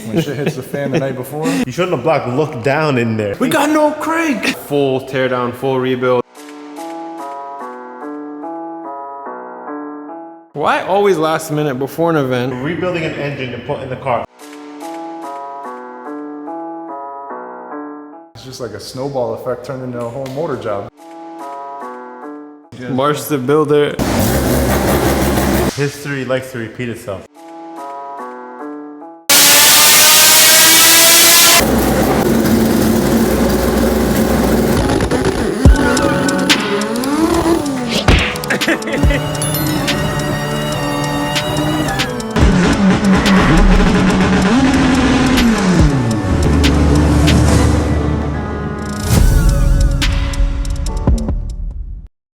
When shit hits the fan the night before. You shouldn't have blocked, look down in there. We got no crank! Full teardown, full rebuild. Why always last minute before an event? Rebuilding an engine to put in the car. It's just like a snowball effect turned into a whole motor job. March the builder. History likes to repeat itself.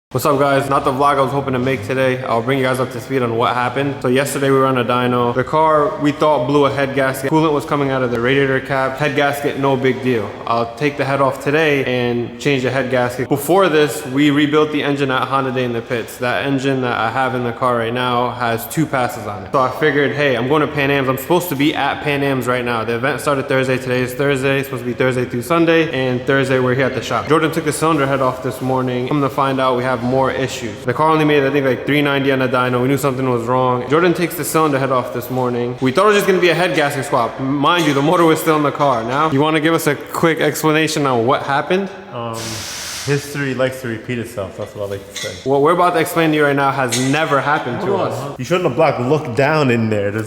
What's up guys? Not the vlog I was hoping to make today. I'll bring you guys up to speed on what happened. So yesterday we were on a dyno. The car we thought blew a head gasket. Coolant was coming out of the radiator cap. Head gasket, no big deal. I'll take the head off today and change the head gasket. Before this, we rebuilt the engine at Honda Day in the pits. That engine that I have in the car right now has 2 passes on it. So I figured, hey, I'm going to Panam's. I'm supposed to be at Panam's right now. The event started Thursday. Today is Thursday. It's supposed to be Thursday through Sunday. And Thursday we're here at the shop. Jordan took the cylinder head off this morning. I'm gonna find out we have more issues. The car only made, I think, like 390 on the dyno. We knew something was wrong. Jordan takes the cylinder head off this morning. We thought it was just gonna be a head gasket swap. Mind you, the motor was still in the car. Now, you wanna give us a quick explanation on what happened? History likes to repeat itself. That's what I like to say. What we're about to explain to you right now has never happened to us. You shouldn't have blocked, look down in there.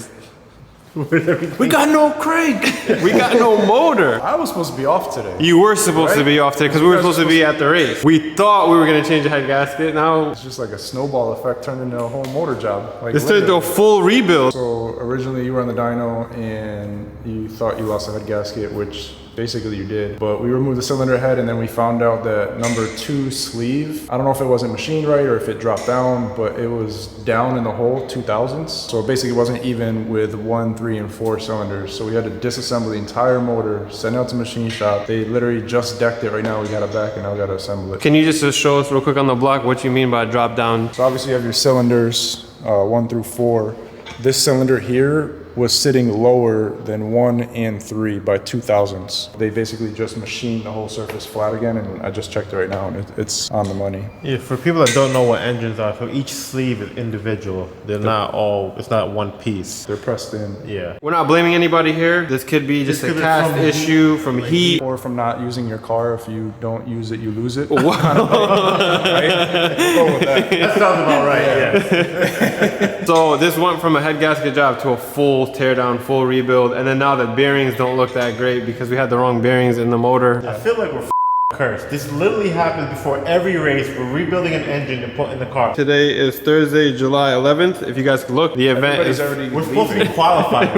We got no crank! We got no motor. I was supposed to be off today. You were supposed to be off today because we were supposed to be at the race. We thought we were gonna change the head gasket. Now It's just like a snowball effect turned into a whole motor job. Like this turned into a full rebuild. So originally you were on the dyno and you thought you lost the head gasket, which basically you did. But we removed the cylinder head and then we found out that number 2 sleeve, I don't know if it wasn't machined right or if it dropped down, but it was down in the hole 2000s. So basically it wasn't even with 1, 3, and 4 cylinders. So we had to disassemble the entire motor, send it out to machine shop. They literally just decked it right now. We got it back and now we got to assemble it. Can you just show us real quick on the block what you mean by drop down? So obviously you have your cylinders, 1 through 4. This cylinder here was sitting lower than 1 and 3 by 2000s. They basically just machined the whole surface flat again, and I just checked it right now and it's on the money. Yeah, for people that don't know what engines are, so each sleeve is individual. They're not all, it's not one piece. They're pressed in. Yeah. We're not blaming anybody here. This could be just a cast issue from heat. Or from not using your car. If you don't use it, you lose it. Wow. Right? We'll go with that. That sounds about right, yeah. So this went from a head gasket job to a full tear down, full rebuild, and then now the bearings don't look that great because we had the wrong bearings in the motor. I feel like we're cursed. This literally happens before every race. We're rebuilding an engine to put in the car. Today is Thursday, July 11th. If you guys could look, the event is already We're supposed to be qualified.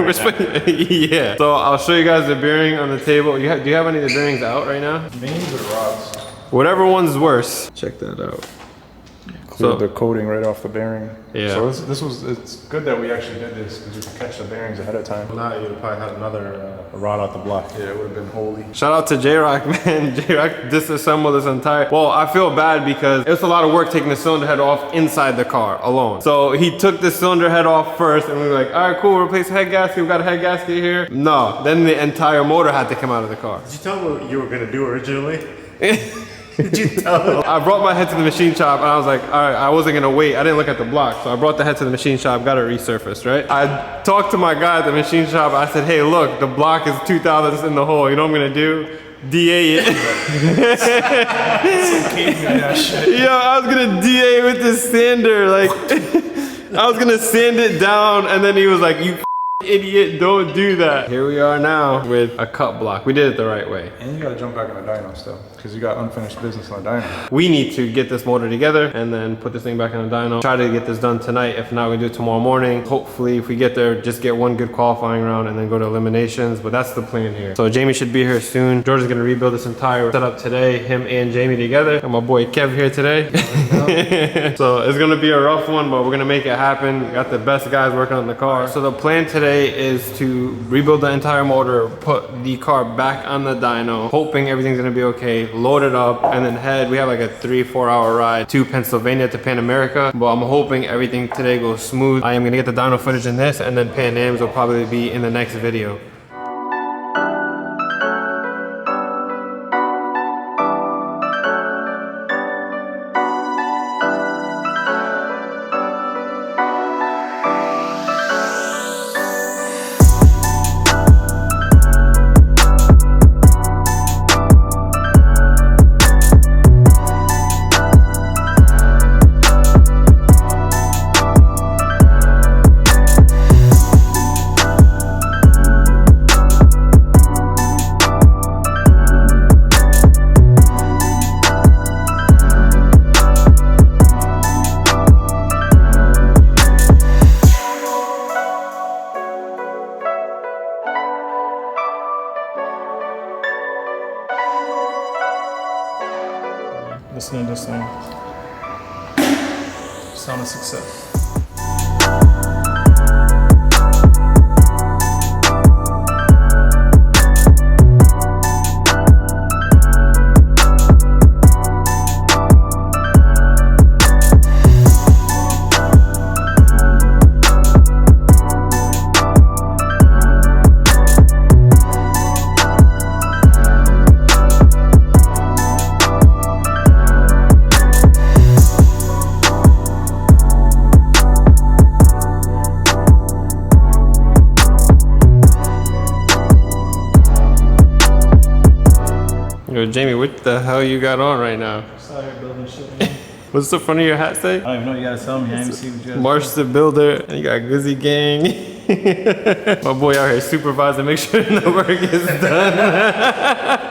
yeah. So I'll show you guys the bearing on the table. Do you have any of the bearings out right now? Mains or rods? Whatever one's worse. Check that out. Cleared the coating right off the bearing. Yeah. So it's good that we actually did this because we could catch the bearings ahead of time. Now you'd probably have another rod out the block. Yeah, it would have been holy. Shout out to J-Rock, man. J-Rock disassembled this entire... Well, I feel bad because it was a lot of work taking the cylinder head off inside the car alone. So he took the cylinder head off first and we were like, all right, cool, replace the head gasket. We've got a head gasket here. No, then the entire motor had to come out of the car. Did you tell me what you were going to do originally? Did you tell them? I brought my head to the machine shop and I was like, all right, I wasn't gonna wait. I didn't look at the block. So I brought the head to the machine shop, got it resurfaced, right? I talked to my guy at the machine shop. I said, hey, look, the block is 2000s in the hole. You know what I'm gonna do? DA it. Yo, I was gonna DA with the sander. Like, I was gonna sand it down and then he was like, you idiot, don't do that. Here we are now with a cut block. We did it the right way. And you gotta jump back on the dyno still, because you got unfinished business on the dyno. We need to get this motor together and then put this thing back on the dyno. Try to get this done tonight. If not, we do it tomorrow morning. Hopefully, if we get there, just get one good qualifying round and then go to eliminations. But that's the plan here. So Jamie should be here soon. George is gonna rebuild this entire setup today, him and Jamie together. And my boy Kev here today. So it's gonna be a rough one, but we're gonna make it happen. Got the best guys working on the car. So the plan today is to rebuild the entire motor, put the car back on the dyno, hoping everything's gonna be okay, load it up, and then head. We have like a 3-4 hour ride to Pennsylvania to Pan America, but I'm hoping everything today goes smooth. I am gonna get the dyno footage in this, and then Pan Am's will probably be in the next video. Listen to this thing. Sound of success. Yo, Jamie, what the hell you got on right now? Sorry, building shit, man. What's the front of your hat say? I don't even know what you gotta tell me. I didn't see what you guys. March the Builder, and you got Guzzy Gang. My boy out here supervising, make sure the work is done.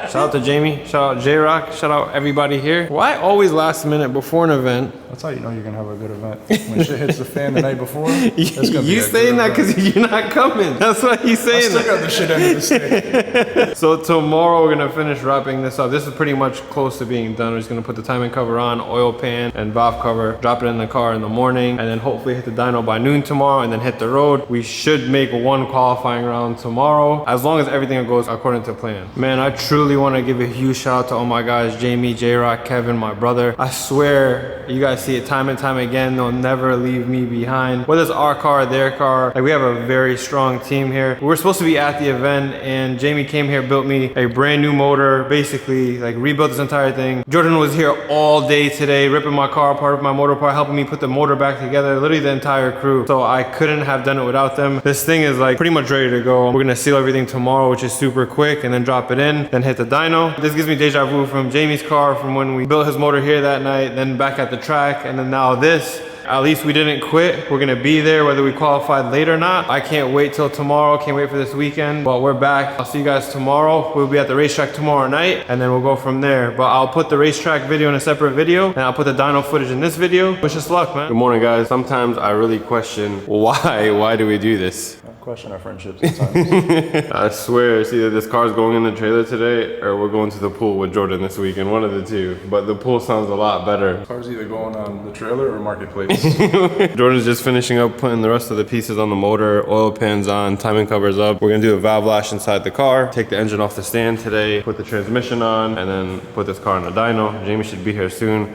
Shout out to Jamie, shout out J-Rock, shout out everybody here. Why always last minute before an event? That's how you know you're gonna have a good event. When shit hits the fan the night before, You saying that because you're not coming. That's why he's I saying still got that. the shit end of the stick. So tomorrow we're gonna finish wrapping this up. This is pretty much close to being done. We're just gonna put the timing cover on, oil pan, and valve cover, drop it in the car in the morning, and then hopefully hit the dyno by noon tomorrow, and then hit the road. We should make one qualifying round tomorrow, as long as everything goes according to plan. Man, I truly want to give a huge shout out to all my guys, Jamie, J-Rock, Kevin, my brother. I swear, you guys see it time and time again, they'll never leave me behind. Whether it's our car or their car, like we have a very strong team here. We were supposed to be at the event, and Jamie came here, built me a brand new motor, basically like rebuilt this entire thing. Jordan was here all day today, ripping my car apart, with my motor apart, helping me put the motor back together, literally the entire crew. So I couldn't have done it without them. This thing is like pretty much ready to go. We're gonna seal everything tomorrow, which is super quick, and then drop it in, then hit the dyno. This gives me deja vu from Jamie's car, from when we built his motor here that night, then back at the track, and then now this. At least we didn't quit. We're gonna be there whether we qualified late or not. I can't wait till tomorrow, can't wait for this weekend. But we're back. I'll see you guys tomorrow. We'll be at the racetrack tomorrow night, and then we'll go from there. But I'll put the racetrack video in a separate video, and I'll put the dyno footage in this video. Wish us luck, man. Good morning, guys. Sometimes I really question why do we do this? I question our friendship sometimes. I swear it's either this car's going in the trailer today or we're going to the pool with Jordan this weekend, one of the two. But the pool sounds a lot better. Car's either going on the trailer or marketplace. Jordan's just finishing up putting the rest of the pieces on the motor, oil pans on, timing covers up. We're gonna do a valve lash inside the car, take the engine off the stand today, put the transmission on, and then put this car in a dyno. Jamie should be here soon.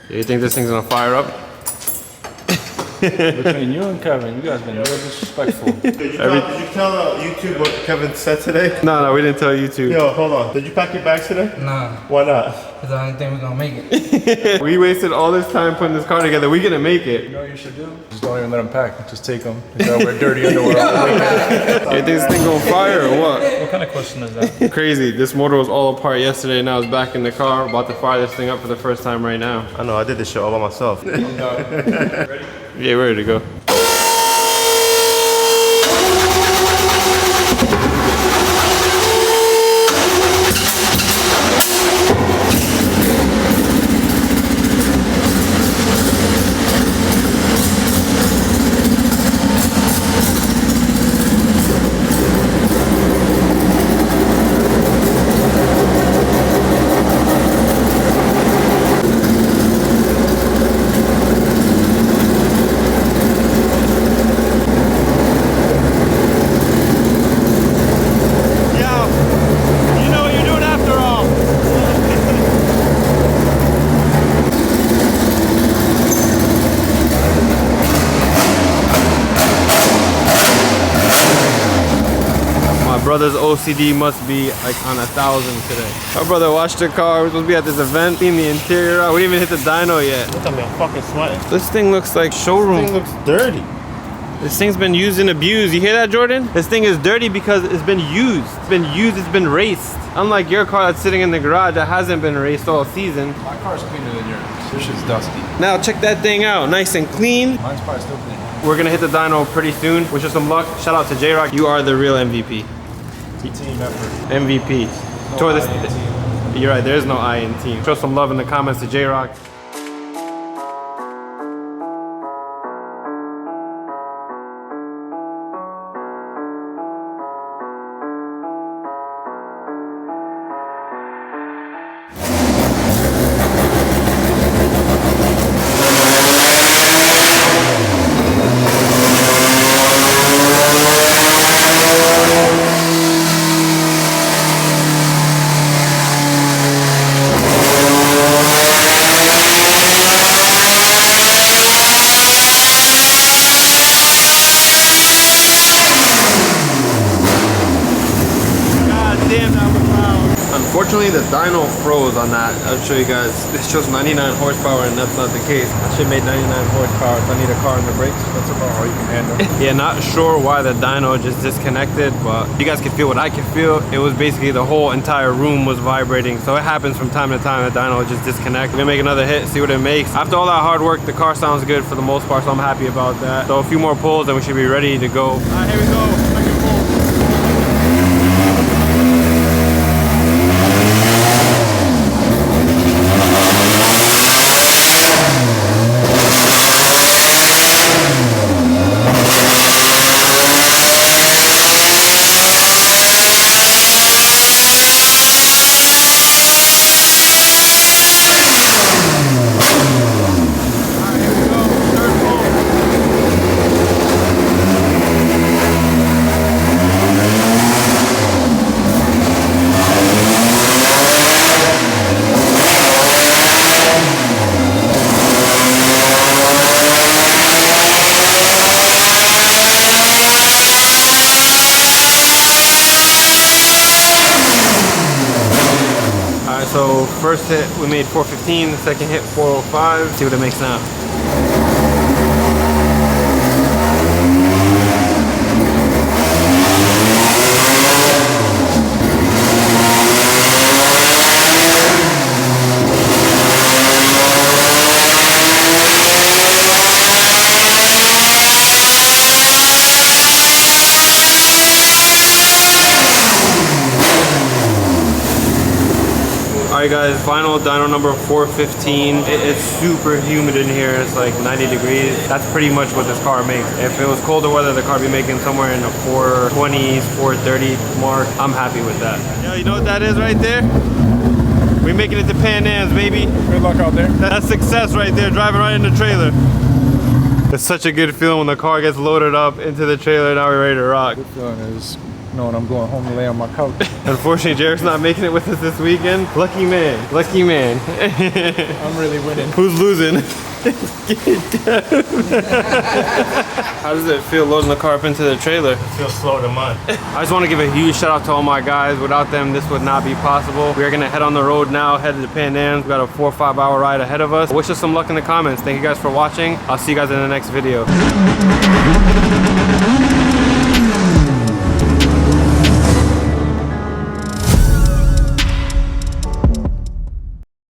You think this thing's gonna fire up? Between you and Kevin, you guys been real disrespectful. Did you tell YouTube what Kevin said today? No, we didn't tell you to. Yo, hold on. Did you pack your bags today? Nah, Why not? cause I don't think we're gonna make it. We wasted all this time putting this car together. We gonna make it. You know what you should do? Just don't even let them pack. Just take them. You gotta wear dirty underwear all the way. You think this thing gonna fire or what? What kind of question is that? Crazy. This motor was all apart yesterday, now it's back in the car. About to fire this thing up for the first time right now. I know, I did this shit all by myself. Yeah, ready to go. Brother's OCD must be like on 1,000 today. My brother washed the car. We're supposed to be at this event, clean the interior out. We didn't even hit the dyno yet. Look at me, I'm fucking sweating. This thing looks like showroom. This thing looks dirty. This thing's been used and abused. You hear that, Jordan? This thing is dirty because it's been used. It's been used, it's been raced. Unlike your car that's sitting in the garage that hasn't been raced all season. My car's cleaner than yours. This shit's dusty. Now check that thing out, nice and clean. Mine's probably still clean. We're gonna hit the dyno pretty soon. Wish us some luck. Shout out to J-Rock. You are the real MVP. Team effort. MVP. No Toward this. I in team. You're right, there's no I in team. Show some love in the comments to J-Rock. Unfortunately, the dyno froze on that. I'll show you guys. This shows 99 horsepower and that's not the case. That shit made 99 horsepower, so I need a car on the brakes. That's about all you can handle. Yeah, not sure why the dyno just disconnected, but you guys can feel what I can feel. It was basically the whole entire room was vibrating. So it happens from time to time, the dyno will just disconnect. We're gonna make another hit, see what it makes. After all that hard work, the car sounds good for the most part, so I'm happy about that. So a few more pulls and we should be ready to go. All right, here we go. Second pull. So first hit we made 415, the second hit 405. See what it makes now. Alright guys, final dyno number 415. It's super humid in here. It's like 90 degrees. That's pretty much what this car makes. If it was colder weather, the car would be making somewhere in the 420s, 430 mark. I'm happy with that. Yo, you know what that is right there? We making it to Panam's, baby. Good luck out there. That's success right there, driving right in the trailer. It's such a good feeling when the car gets loaded up into the trailer. Now we're ready to rock. Good feeling is knowing I'm going home to lay on my couch. Unfortunately, Jarek's not making it with us this weekend. Lucky man. Lucky man. I'm really winning. Who's losing? How does it feel loading the car up into the trailer? It feels slow to mine. I just want to give a huge shout out to all my guys. Without them, this would not be possible. We are going to head on the road now, headed to Panam. We got a 4 or 5 hour ride ahead of us. Wish us some luck in the comments. Thank you guys for watching. I'll see you guys in the next video.